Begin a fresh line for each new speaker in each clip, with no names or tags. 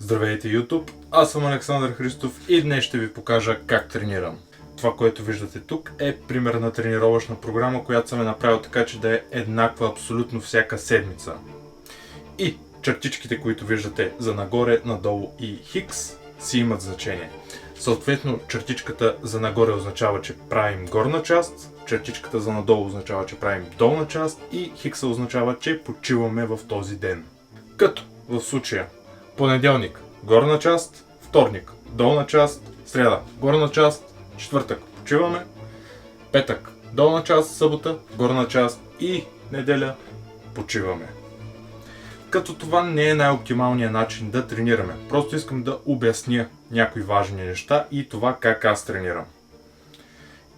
Здравейте YouTube, аз съм Александър Христов и днес ще ви покажа как тренирам. Това, което виждате тук е пример на тренировъчна програма, която съм направил така, че да е еднаква абсолютно всяка седмица. И чертичките, които виждате за нагоре, надолу и хикс, си имат значение. Съответно, чертичката за нагоре означава, че правим горна част, чертичката за надолу означава, че правим долна част и хикса означава, че почиваме в този ден. Като в случая понеделник горна част, вторник долна част, сряда горна част, четвъртък почиваме, петък долна част, събота горна част и неделя почиваме. Като това не е най-оптималният начин да тренираме. Просто искам да обясня някои важни неща и това как аз тренирам.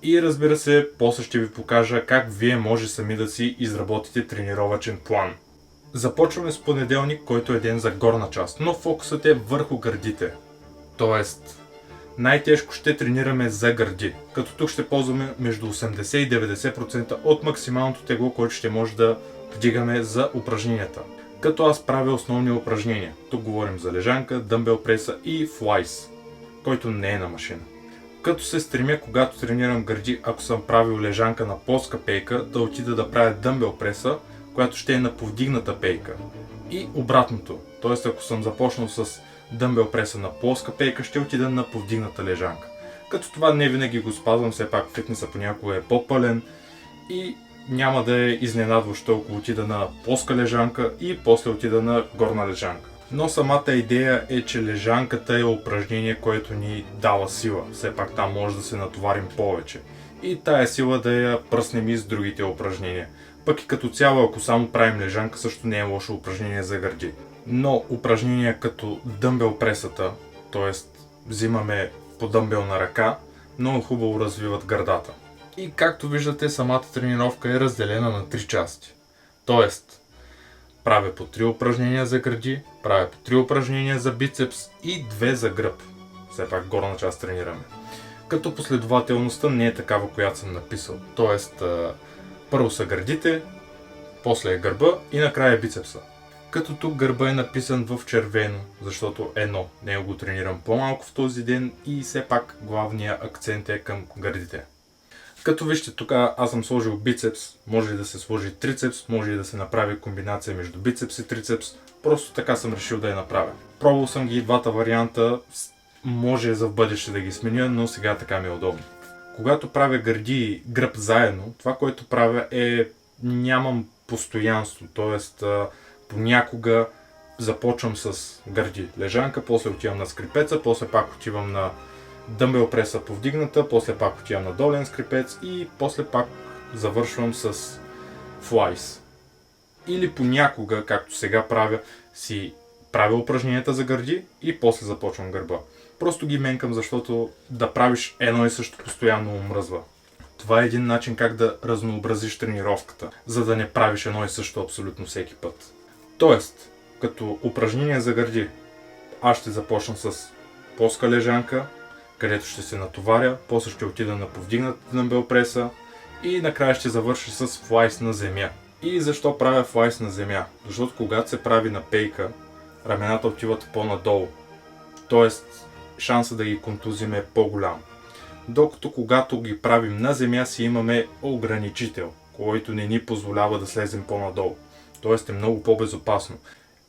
И разбира се, после ще ви покажа как вие може сами да си изработите тренировъчен план. Започваме с понеделник, който е ден за горна част, но фокусът е върху гърдите. Тоест, най-тежко ще тренираме за гърди, като тук ще ползваме между 80 и 90% от максималното тегло, което ще може да вдигаме за упражненията. Като аз правя основни упражнения. Тук говорим за лежанка, дъмбел преса и флайс, който не е на машина. Като се стремя, когато тренирам гърди, ако съм правил лежанка на плоска пейка, да отида да правя дъмбел преса, която ще е на повдигната пейка. И обратното, т.е. ако съм започнал с дъмбел преса на плоска пейка, ще отида на повдигната лежанка. Като това не винаги го спазвам, все пак фитнеса понякога е по-пълен и няма да е изненадващо, ако отида на плоска лежанка и после отида на горна лежанка. Но самата идея е, че лежанката е упражнение, което ни дава сила. Все пак там може да се натоварим повече. И тая сила да я пръснем и с другите упражнения. Пък и като цяло, ако само правим лежанка, също не е лошо упражнение за гърди. Но упражнения като дъмбел пресата, т.е. взимаме по дъмбел на ръка, много хубаво развиват гърдата. И както виждате, самата тренировка е разделена на 3 части. Тоест, правя по 3 упражнения за гърди, правя по 3 упражнения за бицепс и 2 за гръб. Все пак горна част тренираме. Като последователността не е такава, която съм написал. Тоест, първо са гърдите, после е гърба и накрая е бицепса. Като тук гърба е написан в червено, защото него го тренирам по-малко в този ден и все пак главният акцент е към гърдите. Като вижте, тук аз съм сложил бицепс, може и да се сложи трицепс, може и да се направи комбинация между бицепс и трицепс. Просто така съм решил да я направя. Пробвал съм ги двата варианта, може за в бъдеще да ги сменя, но сега така ми е удобно. Когато правя гърди и гръб заедно, това, което правя е нямам постоянство, т.е. понякога започвам с гърди лежанка, после отивам на скрипеца, после пак отивам на дъмбел преса повдигната, после пак отивам на долен скрипец и после пак завършвам с флайс. Или понякога, както сега правя, си правя упражненията за гърди и после започвам гърба. Просто ги менкам, защото да правиш едно и също постоянно омръзва. Това е един начин как да разнообразиш тренировката, за да не правиш едно и също абсолютно всеки път. Тоест, като упражнение за гърди, аз ще започна с плоска лежанка, където ще се натоваря, после ще отида на повдигната дъмбел преса и накрая ще завърша с флайс на земя. И защо правя флайс на земя? Защото когато се прави на пейка, рамената отиват по-надолу. Тоест, шанса да ги контузим е по-голям. Докато когато ги правим на земя, си имаме ограничител, който не ни позволява да слезем по-надолу. Тоест е много по-безопасно.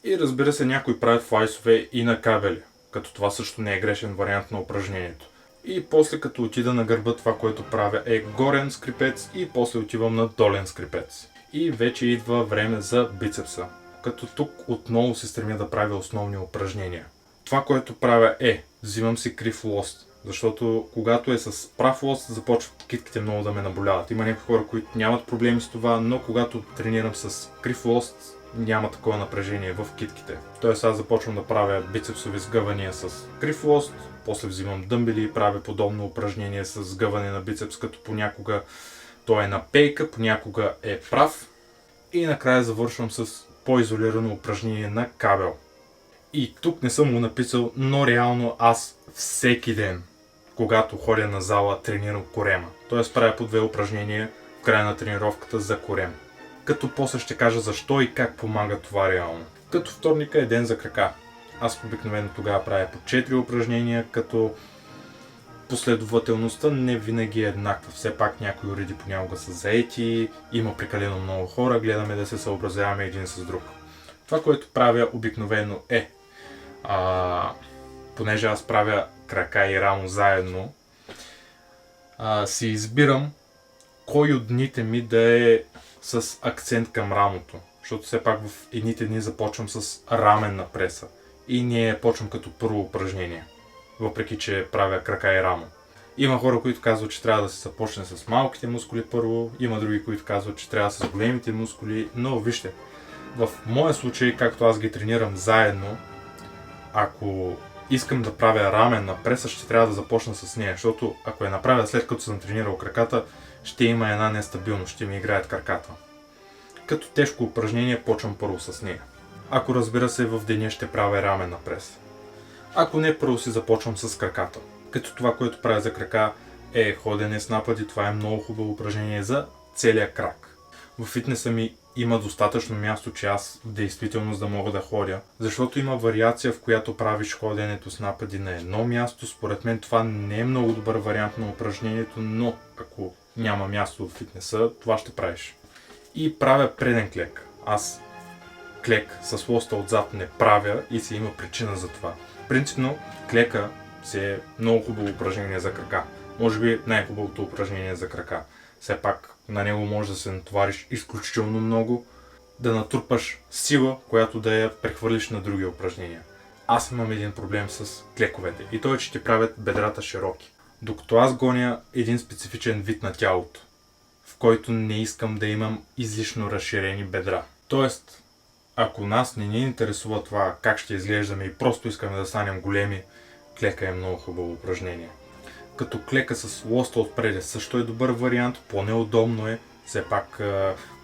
И разбира се, някои правят флайсове и на кабели, като това също не е грешен вариант на упражнението. И после като отида на гърба, това, което правя е горен скрипец и после отивам на долен скрипец. И вече идва време за бицепса, като тук отново се стремя да правя основни упражнения. Това, което правя е, взимам си крив лост, защото когато е с прав лост, започват китките много да ме наболяват. Има някои хора, които нямат проблеми с това, но когато тренирам с крив лост, няма такова напрежение в китките. Тоест аз започвам да правя бицепсови сгъвания с крив лост, после взимам дъмбели и правя подобно упражнение с сгъване на бицепс, като понякога той е на пейка, понякога е прав и накрая завършвам с по-изолирано упражнение на кабел. И тук не съм го написал, но реално аз всеки ден, когато ходя на зала, тренирам корема. Тоест правя по 2 упражнения в края на тренировката за корем. Като после ще кажа защо и как помага това реално. Като вторника е ден за крака. Аз обикновено тогава правя по 4 упражнения, като последователността не винаги е еднаква. Все пак някои уреди понякога са заети, има прекалено много хора, гледаме да се съобразяваме един с друг. Това, което правя обикновено е, понеже аз правя крака и рамо заедно, си избирам кой от дните ми да е с акцент към рамото. Защото все пак в едните дни започвам с раменна преса и не почвам като първо упражнение, въпреки че правя крака и рамо. Има хора, които казват, че трябва да се започне с малките мускули първо, има други, които казват, че трябва с големите мускули, но вижте, в моя случай, както аз ги тренирам заедно, ако искам да правя раменна преса, ще трябва да започна с нея, защото ако я направя след като съм тренирал краката, ще има една нестабилност, ще ми играят краката. Като тежко упражнение почвам първо с нея. Ако разбира се в деня ще правя раменна преса. Ако не, първо си започвам с краката. Като това, което правя за крака е ходене с напъди, това е много хубаво упражнение за целия крак. В фитнеса ми има достатъчно място, че аз в действителност да мога да ходя, защото има вариация, в която правиш ходенето с напъди на едно място. Според мен това не е много добър вариант на упражнението, но ако няма място в фитнеса, това ще правиш. И правя преден клек. Аз клек с лоста отзад не правя и си има причина за това. Принципно клека си е много хубаво упражнение за крака. Може би най-хубавото упражнение за крака. Все пак на него може да се натовариш изключително много, да натрупаш сила, която да я прехвърлиш на други упражнения. Аз имам един проблем с клековете и то е, че ти правят бедрата широки. Докато аз гоня един специфичен вид на тялото, в който не искам да имам излишно разширени бедра. Тоест, ако нас не ни интересува това как ще изглеждаме и просто искаме да станем големи, клека е много хубаво упражнение. Като клека с лоста отпред също е добър вариант, по-неудобно е. Все пак,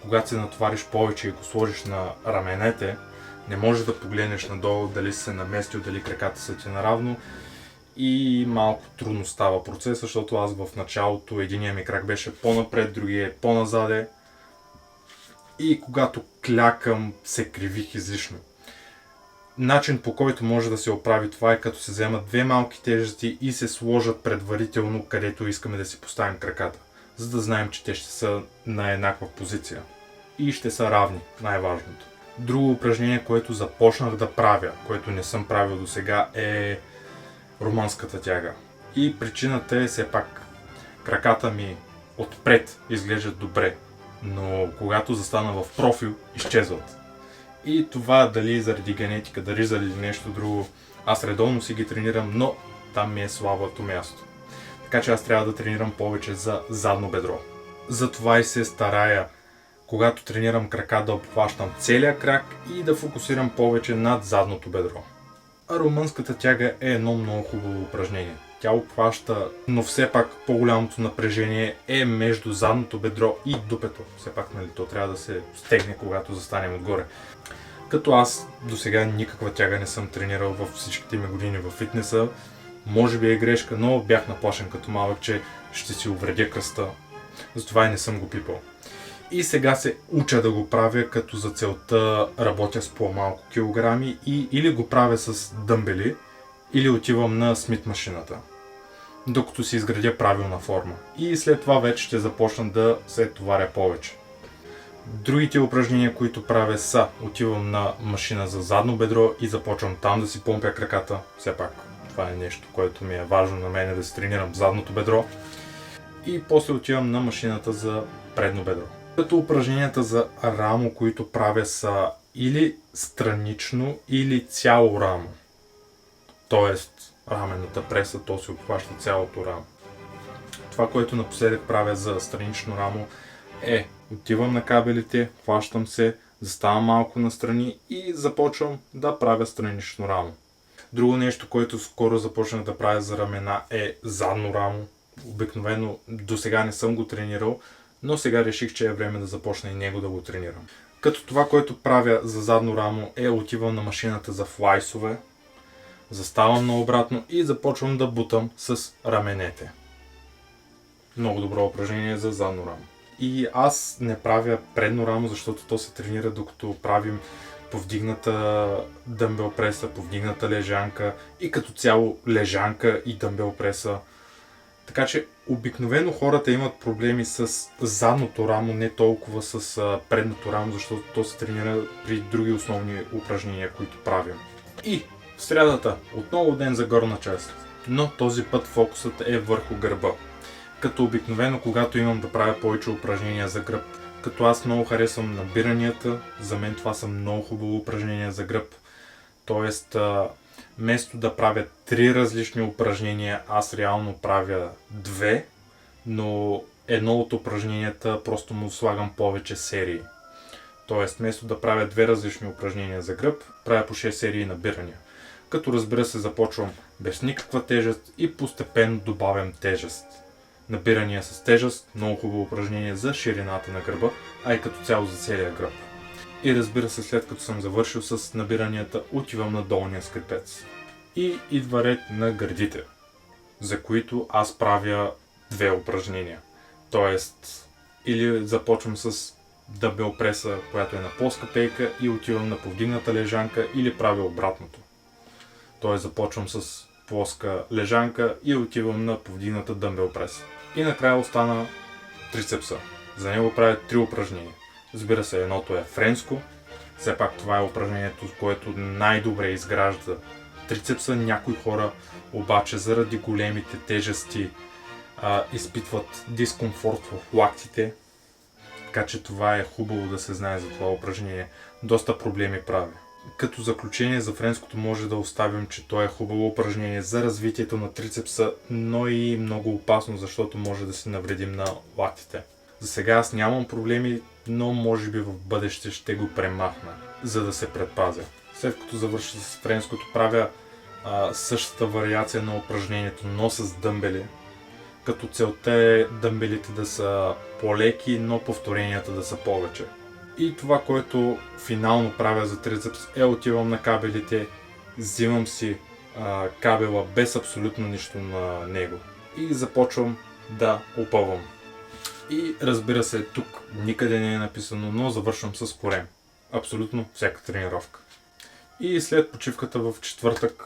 когато се натовариш повече и го сложиш на раменете, не можеш да погледнеш надолу дали се наместил, дали краката са ти наравно и малко трудно става процес, защото аз в началото единия ми крак беше по-напред, другия е по-назаде и когато клякам се кривих излишно. Начин, по който може да се оправи това, е като се вземат две малки тежести и се сложат предварително където искаме да си поставим краката, за да знаем, че те ще са на еднаква позиция и ще са равни, най-важното. Друго упражнение, което започнах да правя, което не съм правил до сега, е румънската тяга. И причината е все пак краката ми отпред изглеждат добре, но когато застана в профил, изчезват. И това дали заради генетика, дали заради нещо друго, аз редовно си ги тренирам, но там ми е слабото място. Така че аз трябва да тренирам повече за задно бедро. Затова и се старая, когато тренирам крака, да обхващам целия крак и да фокусирам повече над задното бедро. А румънската тяга е едно много хубаво упражнение. Тя обхваща, но все пак по-голямото напрежение е между задното бедро и дупето. Все пак, нали, то трябва да се стегне, когато застанем отгоре. Като аз до сега никаква тяга не съм тренирал във всичките ми години в фитнеса. Може би е грешка, но бях наплашен като малък, че ще си увредя кръста. Затова и не съм го пипал. И сега се уча да го правя, като за целта работя с по-малко килограми и или го правя с дъмбели, или отивам на смит машината, докато си изградя правилна форма. И след това вече ще започна да се товаря повече. Другите упражнения, които правя, са отивам на машина за задно бедро и започвам там да си помпя краката. Все пак това е нещо, което ми е важно на мен, да се тренирам задното бедро. И после отивам на машината за предно бедро. Като упражненията за рамо, които правя, са или странично, или цяло рамо. Тоест раменната преса, то се обхваща цялото рамо. Това, което напоследък правя за странично рамо, е отивам на кабелите, хващам се, заставам малко настрани и започвам да правя странично рамо. Друго нещо, което скоро започнах да правя за рамена, е задно рамо. Обикновено до сега не съм го тренирал, но сега реших, че е време да започна и него да го тренирам. Като това, което правя за задно рамо, е отивам на машината за флайсове, заставам наобратно и започвам да бутам с раменете. Много добро упражнение за задно рамо. И аз не правя предно рамо, защото то се тренира докато правим повдигната дъмбел преса, повдигната лежанка и като цяло лежанка и дъмбел преса. Така че обикновено хората имат проблеми с задното рамо, не толкова с предното рамо, защото то се тренира при други основни упражнения, които правим. И в срядата отново ден за горна част, но този път фокусът е върху гърба. Като обикновено, когато имам да правя повече упражнения за гръб, като аз много харесвам набиранията, за мен това са много хубаво упражнения за гръб. Тоест, вместо да правя 3 различни упражнения, аз реално правя 2, но едно от упражненията просто му слагам повече серии. Тоест, вместо да правя 2 различни упражнения за гръб, правя по 6 серии набирания. Като разбира се, започвам без никаква тежест и постепенно добавям тежест. Набирания с тежест, много хубаво упражнение за ширината на гърба, а и като цяло за целия гръб. И разбира се, след като съм завършил с набиранията, отивам на долния скрипец. И идва ред на гърдите, за които аз правя 2 упражнения. Тоест, или започвам с дъмбел преса, която е на плоска пейка и отивам на повдигната лежанка, или правя обратното. Тоест, започвам с плоска лежанка и отивам на повдигната дъмбел преса. И накрая остана трицепса. За него правя 3 упражнения. Разбира се, едното е френско. Все пак това е упражнението, което най-добре изгражда трицепса. Някои хора обаче заради големите тежести изпитват дискомфорт в лактите. Така че това е хубаво да се знае за това упражнение. Доста проблеми прави. Като заключение за френското може да оставим, че то е хубаво упражнение за развитието на трицепса, но и много опасно, защото може да си навредим на лактите. За сега аз нямам проблеми, но може би в бъдеще ще го премахна, за да се предпазя. След като завърша с френското, правя същата вариация на упражнението, но с дъмбели. Като целта е дъмбелите да са по-леки, но повторенията да са повече. И това, което финално правя за трицепс, е отивам на кабелите, взимам си кабела без абсолютно нищо на него и започвам да опъвам. И разбира се, тук никъде не е написано, но завършвам с корем. Абсолютно всяка тренировка. И след почивката в четвъртък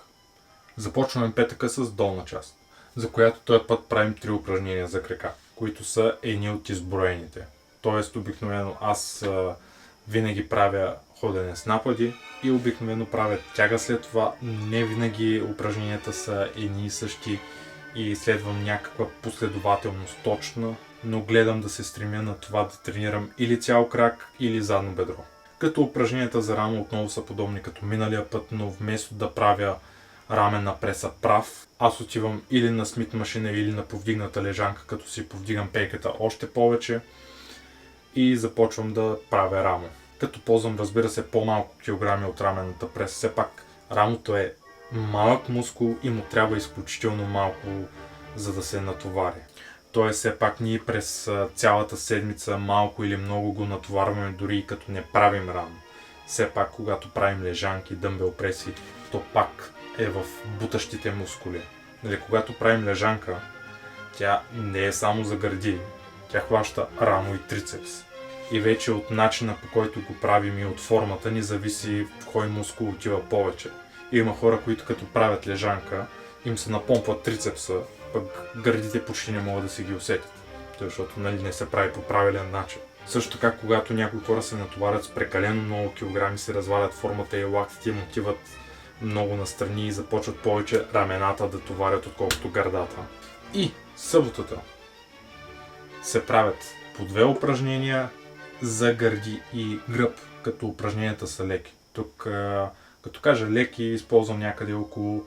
започваме петъка с долна част, за която този път правим 3 упражнения за крака, които са едни от изброените. Тоест обикновено аз винаги правя ходене с напади и обикновено правя тяга след това. Не винаги упражненията са едни и същи и следвам някаква последователност точна, но гледам да се стремя на това да тренирам или цял крак, или задно бедро. Като упражненията за рамо отново са подобни като миналия път, но вместо да правя раменна преса прав, аз отивам или на Смит машина, или на повдигната лежанка, като си повдигам пейката още повече и започвам да правя рамо. Като ползвам, разбира се, по-малко килограми от раменната преса. Все пак рамото е малък мускул и му трябва изключително малко, за да се натовари. Тоест, все пак ние през цялата седмица малко или много го натоварваме, дори и като не правим рамо. Все пак, когато правим лежанки, дъмбел преси, то пак е в бутащите мускули. Нали, когато правим лежанка, тя не е само за гърди, тя хваща рамо и трицепс. И вече от начина, по който го правим и от формата ни зависи в кой мускул отива повече. И има хора, които като правят лежанка, им се напомпват трицепса, пък гърдите почти не могат да си ги усетят, защото не се прави по правилен начин. Също така, когато някои хора се натоварят с прекалено много килограми, се развалят формата и лактите им отиват много настрани и започват повече рамената да товарят, отколкото гърдата. И съботата се правят по 2 упражнения за гърди и гръб, като упражненията са леки. Тук, като кажа леки, използвам някъде около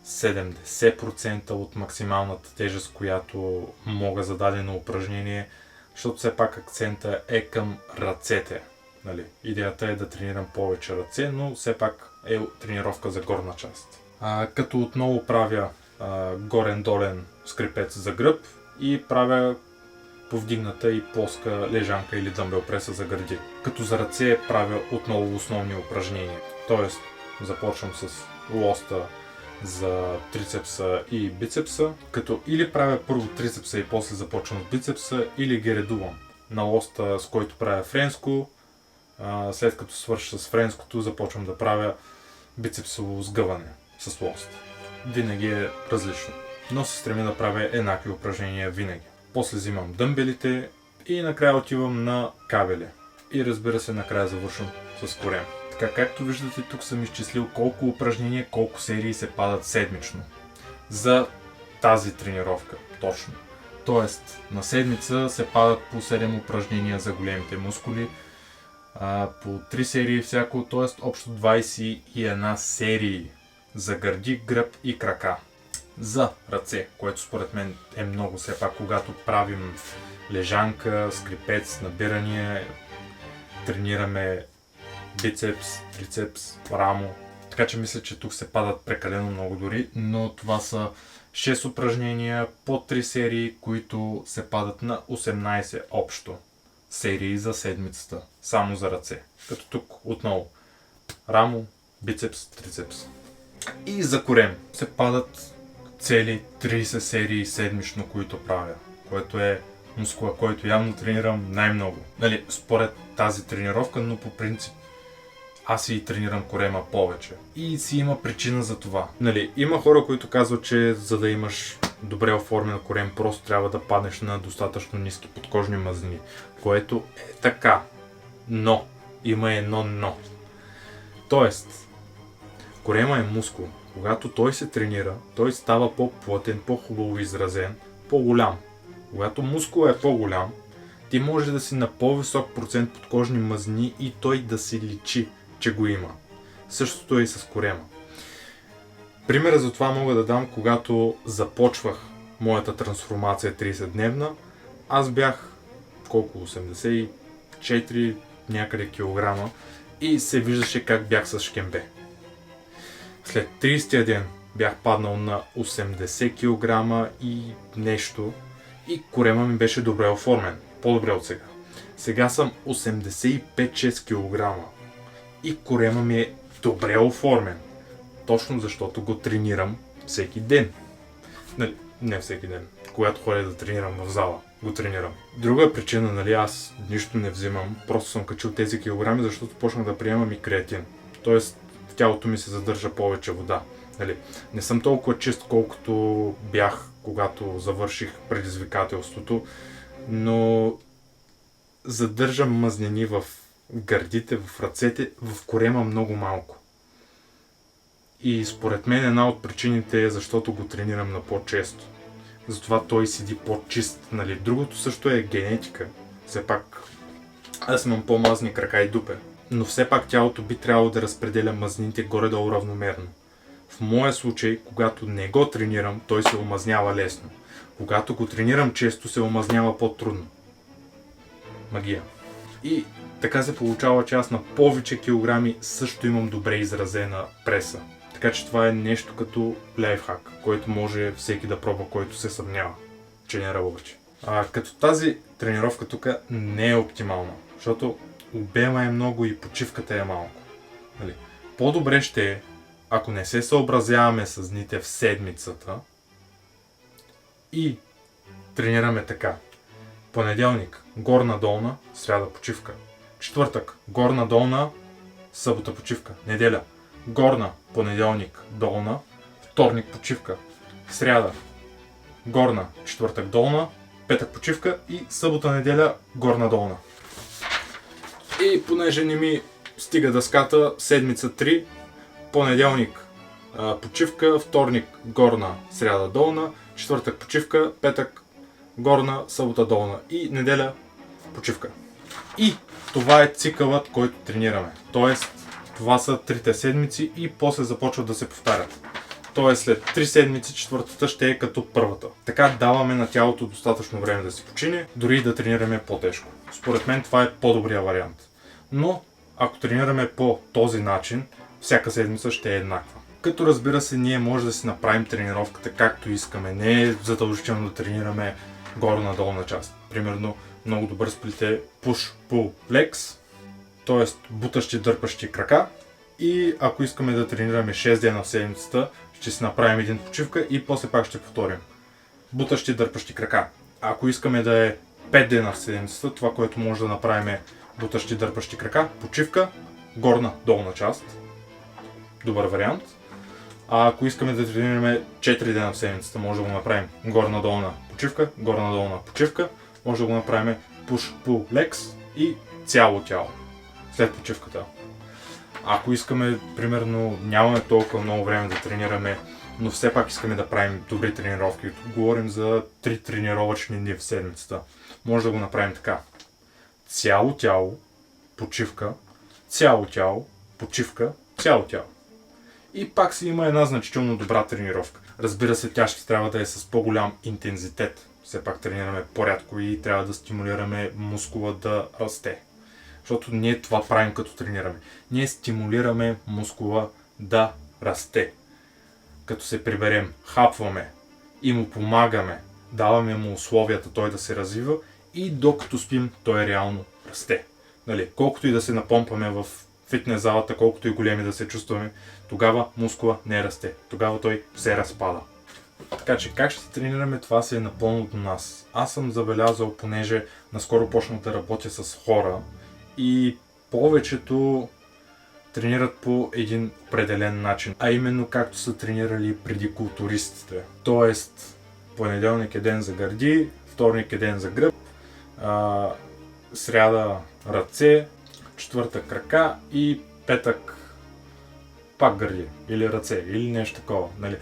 70% от максималната тежест, която мога за дадено упражнение, защото все пак акцента е към ръцете. Нали? Идеята е да тренирам повече ръце, но все пак е тренировка за горна част. Като отново правя горен-долен скрипец за гръб и правя повдигната и плоска лежанка или дъмбел преса за гърди. Като за ръце правя отново основни упражнения. Тоест започвам с лоста за трицепса и бицепса, като или правя първо трицепса и после започвам с бицепса, или ги редувам. На лоста, с който правя френско, След като свърша с френското, започвам да правя бицепсово сгъване с лост. Винаги е различно, но се стремя да правя еднакви упражнения винаги. После взимам дъмбелите и накрая отивам на кабели. И разбира се, накрая завършвам с корем. Така, както виждате, тук съм изчислил колко упражнения, колко серии се падат седмично. За тази тренировка, точно. Тоест, на седмица се падат по 7 упражнения за големите мускули, по 3 серии всяко, т.е. общо 21 серии за гърди, гръб и крака. За ръце, което според мен е много, все пак когато правим лежанка, скрипец, набирания, тренираме бицепс, трицепс, рамо. Така че мисля, че тук се падат прекалено много дори, но това са 6 упражнения по 3 серии, които се падат на 18 общо серии за седмицата, само за ръце. Като тук отново рамо, бицепс, трицепс. И за корем се падат цели 30 серии седмично, които правя, което е мускула, който явно тренирам най-много. Нали, според тази тренировка, но по принцип аз си тренирам корема повече. И си има причина за това. Нали, има хора, които казват, че за да имаш добре оформен корем, просто трябва да паднеш на достатъчно ниски подкожни мазнини. Което е така. Но. Има едно но. Тоест, корема е мускул. Когато той се тренира, той става по-плътен, по-хубаво изразен, по-голям. Когато мускул е по-голям, ти може да си на по-висок процент подкожни мазнини и той да си личи, че го има. Същото е и с корема. Примера за това мога да дам, когато започвах моята трансформация 30-дневна. Аз бях 84 някъде килограма и се виждаше как бях с шкембе. След 30-я ден бях паднал на 80 кг и нещо и корема ми беше добре оформен. По-добре от сега. Сега съм 85-6 кг и корема ми е добре оформен. Точно защото го тренирам всеки ден. Не всеки ден. Когато ходя да тренирам в зала, го тренирам. Друга причина, нали, аз нищо не взимам, просто съм качил тези килограми, защото почнах да приемам и креатин. Тоест, в тялото ми се задържа повече вода. Нали, не съм толкова чист, колкото бях, когато завърших предизвикателството, но задържам мазнини в гърдите, в ръцете, в корема много малко. И според мен една от причините е защото го тренирам на по-често. Затова той седи по-чист. Нали. Другото също е генетика. Все пак аз имам по-мазни крака и дупе. Но все пак тялото би трябвало да разпределя мазнините горе-долу равномерно. В моя случай, когато не го тренирам, той се омазнява лесно. Когато го тренирам често, се омазнява по-трудно. Магия. И така се получава, че аз на повече килограми също имам добре изразена преса. Така че това е нещо като лайфхак, който може всеки да пробва, който се съмнява, че не работи. Като тази тренировка тук не е оптимална, защото обема е много и почивката е малко. Нали? По-добре ще е, ако не се съобразяваме с дните в седмицата и тренираме така. Понеделник, горна-долна, сряда почивка. Четвъртък, горна-долна, събота почивка. Неделя, горна, понеделник, долна, вторник почивка. Сряда, горна, четвъртък, долна, петък почивка и събота, неделя, горна-долна. И понеже не ми стига дъската, седмица 3, понеделник почивка, вторник горна, сряда долна, четвъртък почивка, петък горна, събота долна и неделя почивка. И това е цикълът, който тренираме. Тоест, това са 3 седмици и после започват да се повтарят. Тоест, след 3 седмици четвъртата ще е като първата. Така даваме на тялото достатъчно време да си почине, дори и да тренираме по-тежко. Според мен това е по-добрия вариант. Но, ако тренираме по този начин, всяка седмица ще е еднаква. Като разбира се, ние може да си направим тренировката както искаме. Не е задължително да тренираме горна-долна част. Примерно, много добър сплит е push-pull legs, т.е. бутащи, дърпащи крака. И ако искаме да тренираме 6 дена в седмицата, ще си направим един почивка и после пак ще повторим. Бутащи, дърпащи крака. Ако искаме да е 5 дена в седмицата, това, което може да направим е бутащи, дърпащи крака, почивка, горна, долна част. Добър вариант. А ако искаме да тренираме 4 дена в седмицата, може да го направим горна, долна, почивка, горна, долна, почивка. Може да го направим push, pull, legs и цяло тяло след почивката. Ако искаме, примерно, нямаме толкова много време да тренираме, но все пак искаме да правим добри тренировки. Говорим за 3 тренировъчни дни в седмицата. Може да го направим така. Цяло тяло, почивка, цяло тяло, почивка, цяло тяло. И пак си има една значително добра тренировка. Разбира се, тя ще трябва да е с по-голям интензитет. Все пак тренираме по-рядко и трябва да стимулираме мускула да расте. Защото ние това правим като тренираме. Ние стимулираме мускула да расте. Като се приберем, хапваме и му помагаме, даваме му условията той да се развива и докато спим, той реално расте. Нали? Колкото и да се напомпаме в фитнес залата, колкото и големи да се чувстваме, тогава мускула не расте. Тогава той се разпада. Така че как ще тренираме, това си е напълно до нас. Аз съм забелязал, понеже наскоро почнах да работя с хора и повечето тренират по един определен начин, а именно както са тренирали преди културистите. Тоест, понеделник е ден за гърди, вторник е ден за гръб, сряда ръце, четвъртък крака и петък пак гърди или ръце или нещо такова. Нали?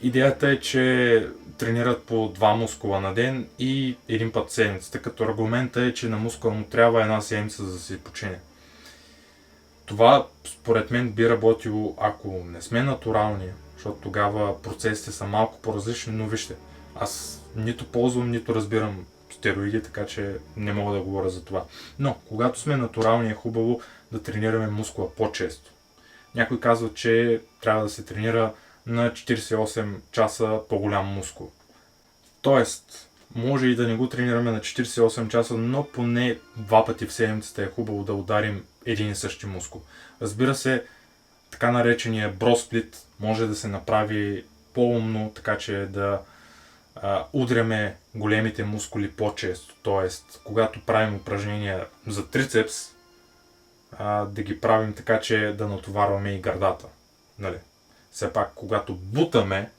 Идеята е, че тренират по 2 мускула на ден и един път в седмицата, като аргумента е, че на мускула му трябва една седмица за да се почине. Това според мен би работило, ако не сме натурални, защото тогава процесите са малко по-различни, но вижте, аз нито ползвам, нито разбирам стероиди, така че не мога да говоря за това. Но, когато сме натурални, е хубаво да тренираме мускула по-често. Някой казва, че трябва да се тренира на 48 часа по-голям мускул. Тоест, може и да не го тренираме на 48 часа, но поне 2 пъти в седмицата е хубаво да ударим един и същи мускул. Разбира се, така наречения бросплит може да се направи по-умно, така че да удряме големите мускули по-често. Тоест, когато правим упражнения за трицепс, да ги правим така, че да натоварваме и гърдата. Нали? Все пак, когато бутаме,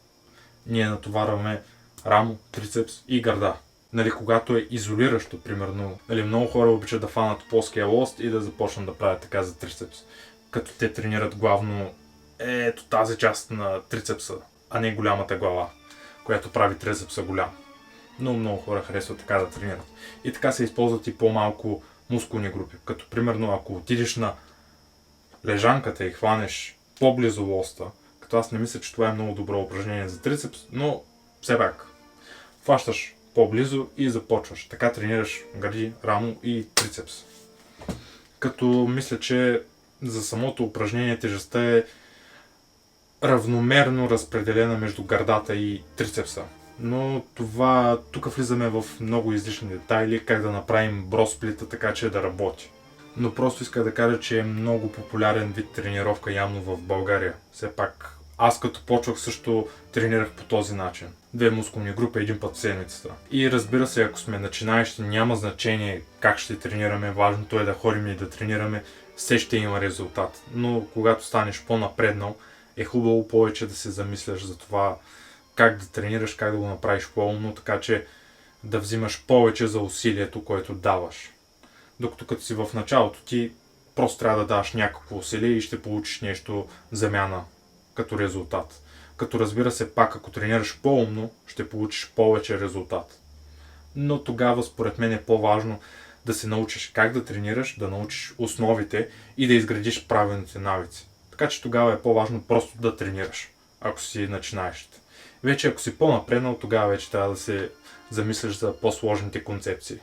ние натоварваме рамо, трицепс и гърда. Нали, когато е изолиращо, примерно, нали, много хора обичат да фанат плоския лост и да започнат да правят така за трицепс. Като те тренират главно ето тази част на трицепса, а не голямата глава, която прави трицепса голям. Но много хора харесват така да тренират. И така се използват и по-малко мускулни групи. Като примерно, ако отидеш на лежанката и хванеш по-близо лоста, като аз не мисля, че това е много добро упражнение за трицепс, но все пак хващаш по-близо и започваш. Така тренираш гърди, рамо и трицепс. Като мисля, че за самото упражнение тежестта е равномерно разпределена между гърдата и трицепса. Но това, тук влизаме в много излишни детайли, как да направим бросплита така, че да работи. Но просто иска да кажа, че е много популярен вид тренировка явно в България. Все пак аз като почвах също тренирах по този начин. 2 мускулни групи, един път в седмицата. И разбира се, ако сме начинаещи, няма значение как ще тренираме, важното е да ходим и да тренираме, все ще има резултат. Но когато станеш по-напреднал, е хубаво повече да се замисляш за това как да тренираш, как да го направиш по-умно, така че да взимаш повече за усилието, което даваш. Докато като си в началото, ти просто трябва да даваш някакво усилие и ще получиш нещо замяна като резултат. Като разбира се, пак ако тренираш по-умно, ще получиш повече резултат. Но тогава според мен е по-важно да се научиш как да тренираш, да научиш основите и да изградиш правилните навици. Така че тогава е по-важно просто да тренираш, ако си начинаещ. Вече ако си по-напреднал, тогава вече трябва да се замислиш за по-сложните концепции.